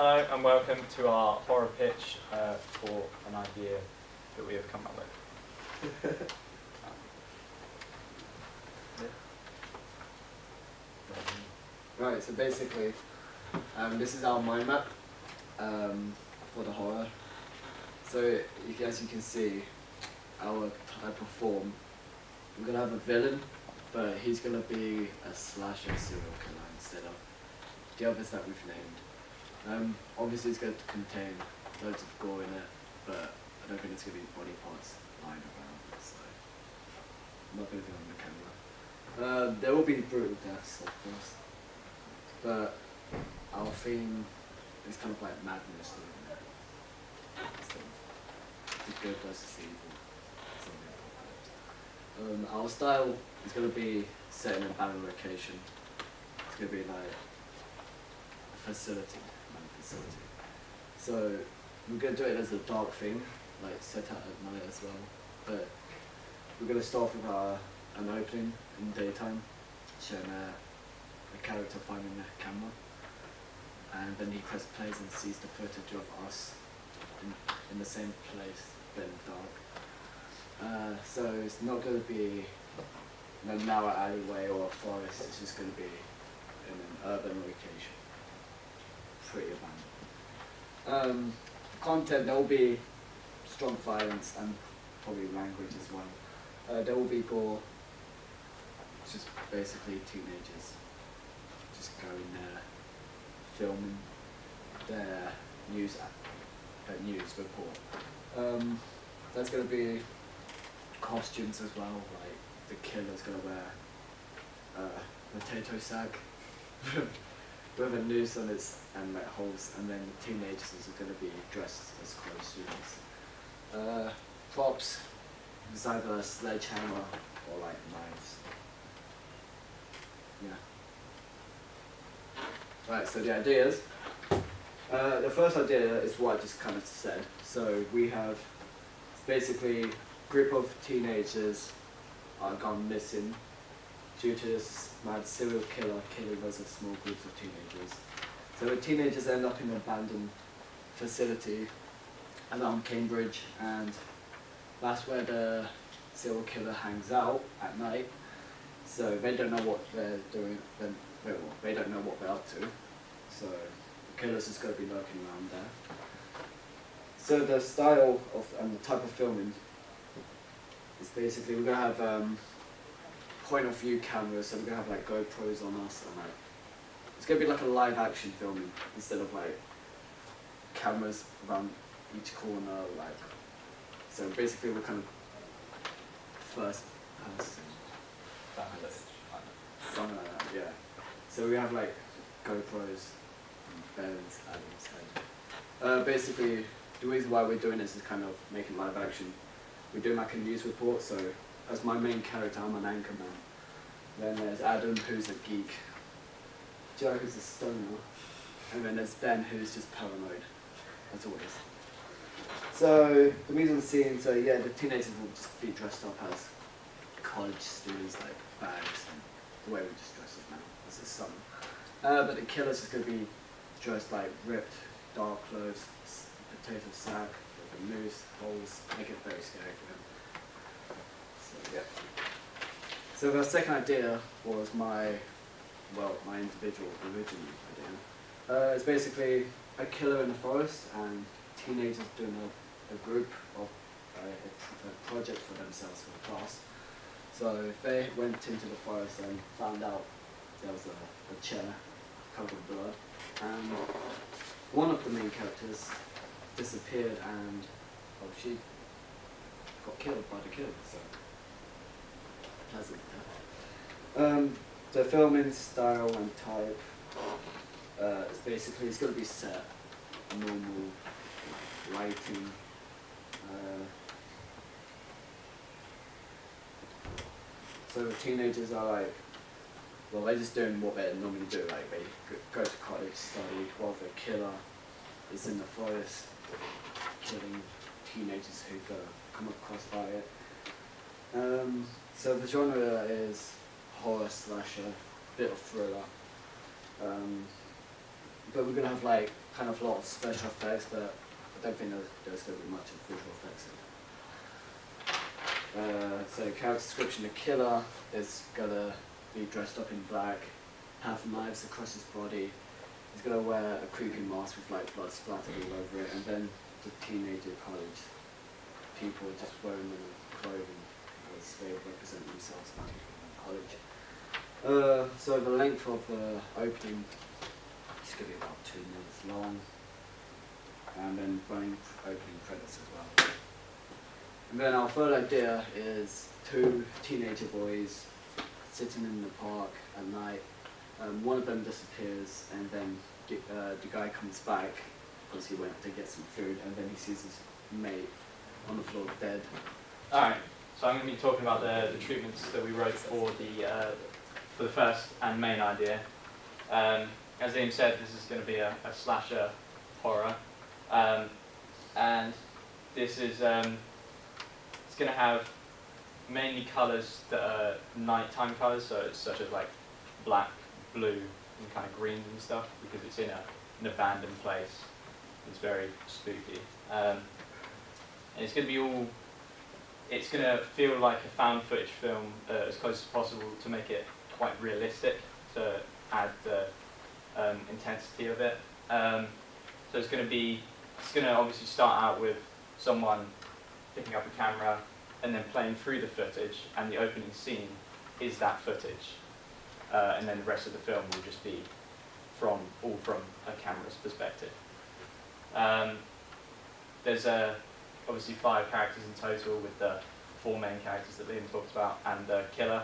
Hello and welcome to our horror pitch for an idea that we have come up with. Right, so basically, this is our mind map for the horror. So, as you can see, our type of form, we're going to have a villain, but he's going to be a slasher serial killer instead of the others that we've named. Obviously it's going to contain loads of gore in it, but I don't think it's going to be body parts lying around, so I'm not going to do it on the camera. There will be brutal deaths, of course, but our theme is kind of like madness, isn't it? Instead of the good versus evil. Our style is going to be set in a barren location. It's going to be like a facility. So we're going to do it as a dark thing, like set out at night as well. But we're going to start with an opening in the daytime, showing a character finding the camera, and then he press plays and sees the footage of us in the same place, but in the dark. So it's not going to be in a narrow alleyway or a forest. It's just going to be in an urban location. Pretty abandoned. Content, there will be strong violence and probably language as well. There will be gore. It's just basically teenagers just going there, filming their news report. There's going to be costumes as well, like the killer's going to wear a potato sack with a noose on its and like holes, and then the teenagers are going to be dressed as college students. Props, it's either a sledgehammer or like knives. Yeah. Right, so the ideas. The first idea is what I just kind of said. So we have basically a group of teenagers are gone missing due to this mad serial killer killing loads of small groups of teenagers. So the teenagers end up in an abandoned facility around Cambridge, and that's where the serial killer hangs out at night. So they don't know what they're doing, they don't know what they're up to. So the killer's just going to be lurking around there. So the style of and the type of filming is basically we're going to have point of view cameras, so we're going to have like GoPros on us, and like it's going to be like a live action filming instead of like cameras around each corner, like, so basically we're kind of first person. Something like that, yeah. So we have like GoPros and Ben's Adam's head. Basically the reason why we're doing this is kind of making live action. We're doing like a news report, so as my main character, I'm an anchor man. Then there's Adam, who's a geek. Joe, who's a stoner. And then there's Ben, who's just paranoid, as always. So, the mise en scene, so yeah, the teenagers will just be dressed up as college students, like bags, and the way we just dress up now, as a summer. But the killer's just going to be dressed like ripped, dark clothes, potato sack, with a noose, holes, make it very scary for him. So, yeah. So the second idea was my individual original idea. It's basically a killer in the forest and teenagers doing a group of a project for themselves for the class. So they went into the forest and found out there was a chair covered with blood, and one of the main characters disappeared, and she got killed by the killer. So pleasant death. The filming style and type is basically it's going to be set, normal lighting. So the teenagers are like, well, they're just doing what they normally do, like they go to college, study, while the killer is in the forest killing teenagers who come across by it. So the genre is horror slasher, bit of thriller. But we're gonna have like kind of a lot of special effects, but I don't think there's going to be much of visual effects in it. So character description, the killer is going to be dressed up in black, have knives across his body. He's going to wear a creepy mask with like blood splattered all over it, and then the teenager college people just wearing their clothing as they represent themselves in college. So the length of the opening is going to be about 2 minutes long, and then running opening credits as well. And then our third idea is 2 teenager boys sitting in the park at night. One of them disappears, and then the guy comes back because he went to get some food, and then he sees his mate on the floor dead. Alright, so I'm going to be talking about the treatments that we wrote for the first and main idea. As Liam said, this is going to be a slasher horror, and this is it's going to have mainly colours that are nighttime colours, so it's such as like black, blue, and kind of greens and stuff, because it's in an abandoned place. It's very spooky. And it's going to be all, it's going to feel like a found footage film as close as possible to make it quite realistic, to add the intensity of it. So it's going to obviously start out with someone picking up a camera and then playing through the footage, and the opening scene is that footage. And then the rest of the film will just be all from a camera's perspective. There's obviously 5 characters in total, with the 4 main characters that Liam talked about, and the killer.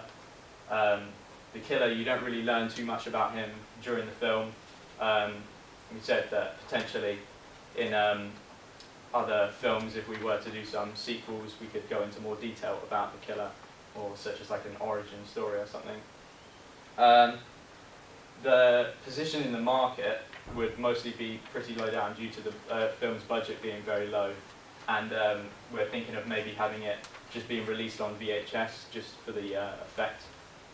The killer, you don't really learn too much about him during the film. We said that potentially in other films, if we were to do some sequels, we could go into more detail about the killer, or such as like an origin story or something. The position in the market would mostly be pretty low down due to the film's budget being very low, and we're thinking of maybe having it just being released on VHS just for the effect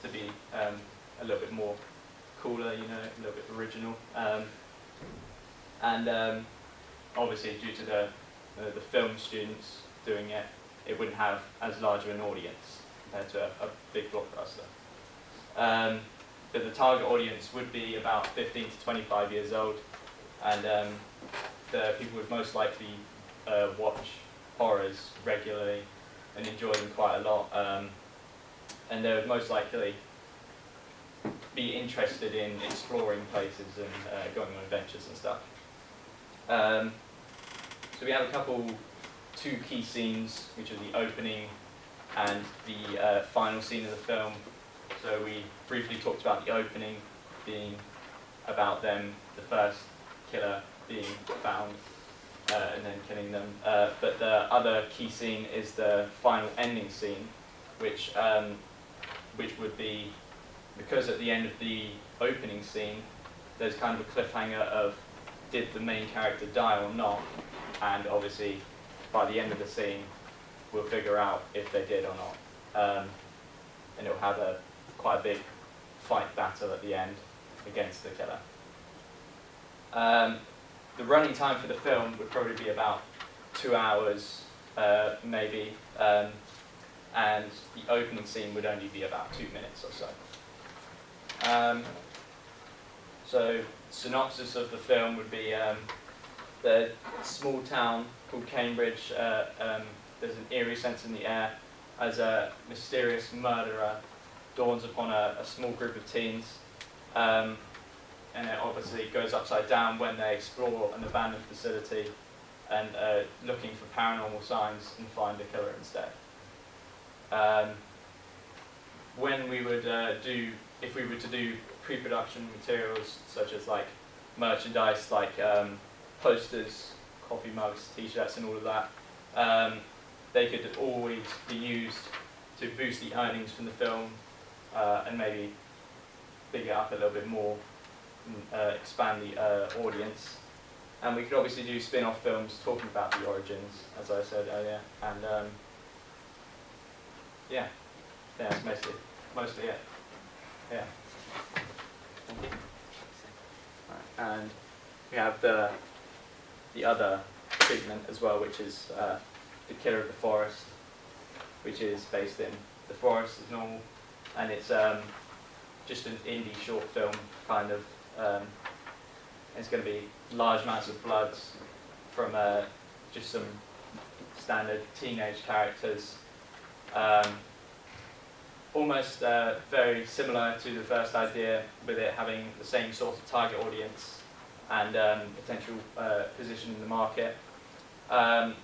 to be a little bit more cooler, you know, a little bit original. And obviously due to the film students doing it, it wouldn't have as large of an audience compared to a big blockbuster. But the target audience would be about 15 to 25 years old, and the people would most likely watch horrors regularly and enjoy them quite a lot, and they would most likely be interested in exploring places and going on adventures and stuff. So we have two key scenes, which are the opening and the final scene of the film. So we briefly talked about the opening being about them, the first killer being found and then killing them. But the other key scene is the final ending scene, which would be, because at the end of the opening scene, there's kind of a cliffhanger of did the main character die or not, and obviously by the end of the scene, we'll figure out if they did or not. And it'll have quite a big fight battle at the end against the killer. The running time for the film would probably be about 2 hours, maybe, and the opening scene would only be about 2 minutes or so. So, synopsis of the film would be the small town called Cambridge. There's an eerie sense in the air as a mysterious murderer dawns upon a small group of teens, and it obviously goes upside down when they explore an abandoned facility and looking for paranormal signs and find the killer instead. When we would if we were to do pre-production materials such as like merchandise, like posters, coffee mugs, t-shirts and all of that, they could always be used to boost the earnings from the film and maybe big it up a little bit more, expand the audience. And we could obviously do spin-off films talking about the origins, as I said earlier, and yeah, that's mostly it. Yeah. Thank you. Right. And we have the other treatment as well, which is The Killer of the Forest, which is based in the forest as normal, and it's just an indie short film kind of. It's going to be large amounts of blood from just some standard teenage characters. Almost very similar to the first idea, with it having the same sort of target audience and potential position in the market. And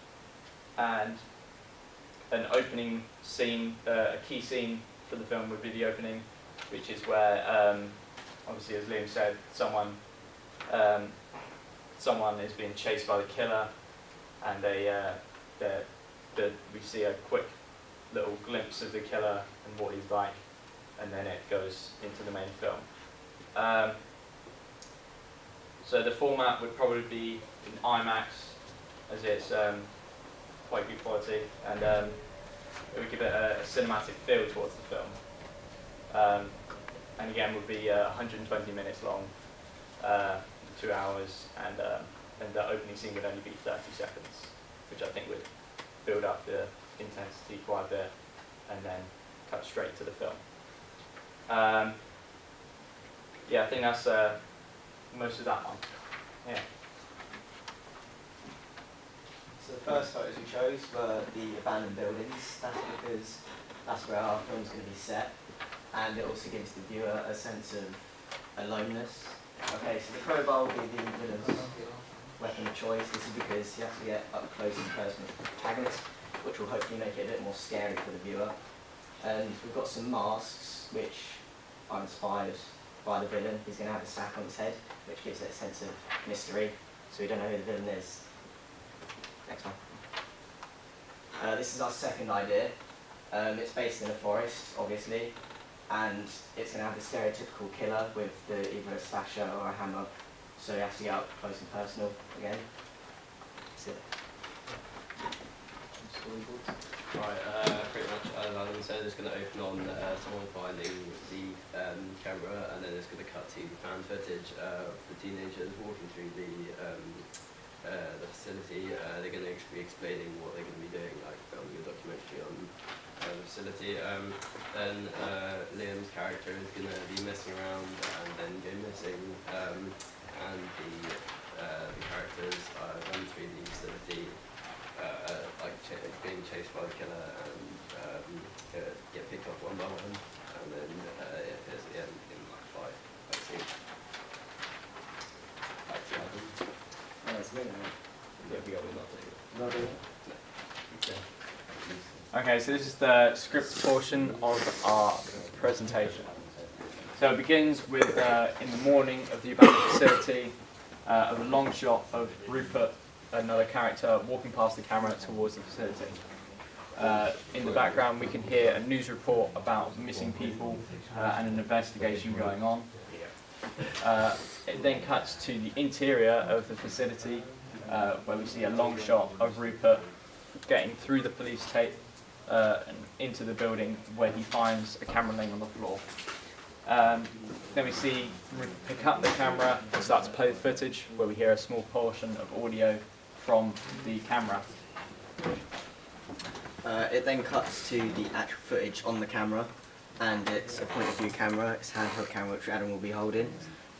an opening scene, a key scene for the film would be the opening, which is where, obviously as Liam said, someone is being chased by the killer, and we see a quick little glimpse of the killer and what he's like, and then it goes into the main film. So the format would probably be in IMAX, as it's quite good quality, and it would give it a cinematic feel towards the film. And again, would be 120 minutes long, 2 hours, and the opening scene would only be 30 seconds, which I think would build up the intensity quite a bit, and then cut straight to the film. Yeah, I think that's most of that one. Yeah. So the first photos we chose were the abandoned buildings. That's because that's where our film's going to be set, and it also gives the viewer a sense of aloneness. Okay, so the crowbar will be the villain's weapon of choice. This is because you have to get up close and personal with the protagonist, which will hopefully make it a bit more scary for the viewer. And we've got some masks which are inspired by the villain. He's going to have a sack on his head, which gives it a sense of mystery, so we don't know who the villain is. Next one. This is our second idea. It's based in a forest, obviously, and it's going to have the stereotypical killer with either a slasher or a hammer, so you have to get up close and personal again. That's it. Right, pretty much as Alan said, it's going to open on someone finding the camera, and then it's going to cut to fan footage of the teenagers walking through the facility. They're going to be explaining what they're going to be doing, like filming a documentary on the facility. Then Liam's character is going to be messing around and then go missing, and the characters run through the facility, being chased by the killer, and get picked up one by one, and then it appears at the end in like 5 scenes. Back to Adam. That's me. Yeah, we got one Another. Okay, so this is the script portion of our presentation. So it begins with, in the morning of the abandoned facility, of a long shot of Rupert, another character, walking past the camera towards the facility. In the background we can hear a news report about missing people and an investigation going on. It then cuts to the interior of the facility, where we see a long shot of Rupert getting through the police tape and into the building, where he finds a camera laying on the floor. Then we see Rupert pick up the camera and start to play the footage, where we hear a small portion of audio from the camera. It then cuts to the actual footage on the camera, and it's a point of view camera, it's a handheld camera which Adam will be holding,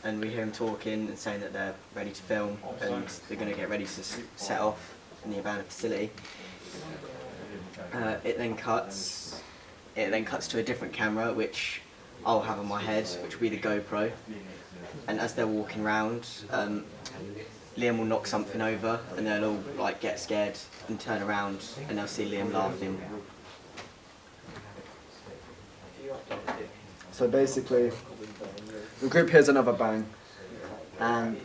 and we hear him talking and saying that they're ready to film and they're going to get ready to set off in the abandoned facility. It then cuts to a different camera which I'll have on my head, which will be the GoPro, and as they're walking around, Liam will knock something over, and they'll all like get scared and turn around, and they'll see Liam laughing. So basically, the group hears another bang, and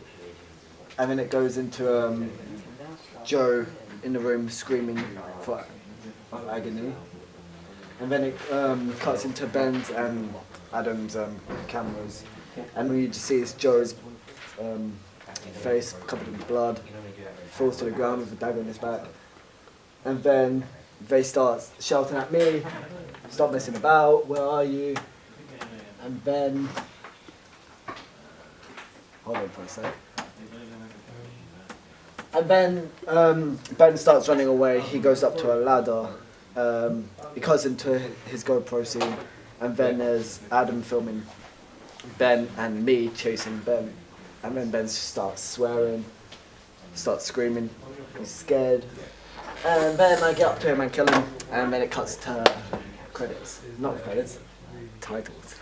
then it goes into Joe in the room screaming for agony, and then it cuts into Ben's and Adam's cameras, and we just see it's Joe's face covered in blood, falls to the ground with a dagger in his back, and then they start shouting at me, "Stop messing about, where are you?" And then, hold on for a sec. And then Ben starts running away. He goes up to a ladder. He cuts into his GoPro scene, and then there's Adam filming Ben and me chasing Ben. And then Ben starts swearing, starts screaming. He's scared. And then I get up to him and kill him. And then it cuts to credits. Not credits, titles.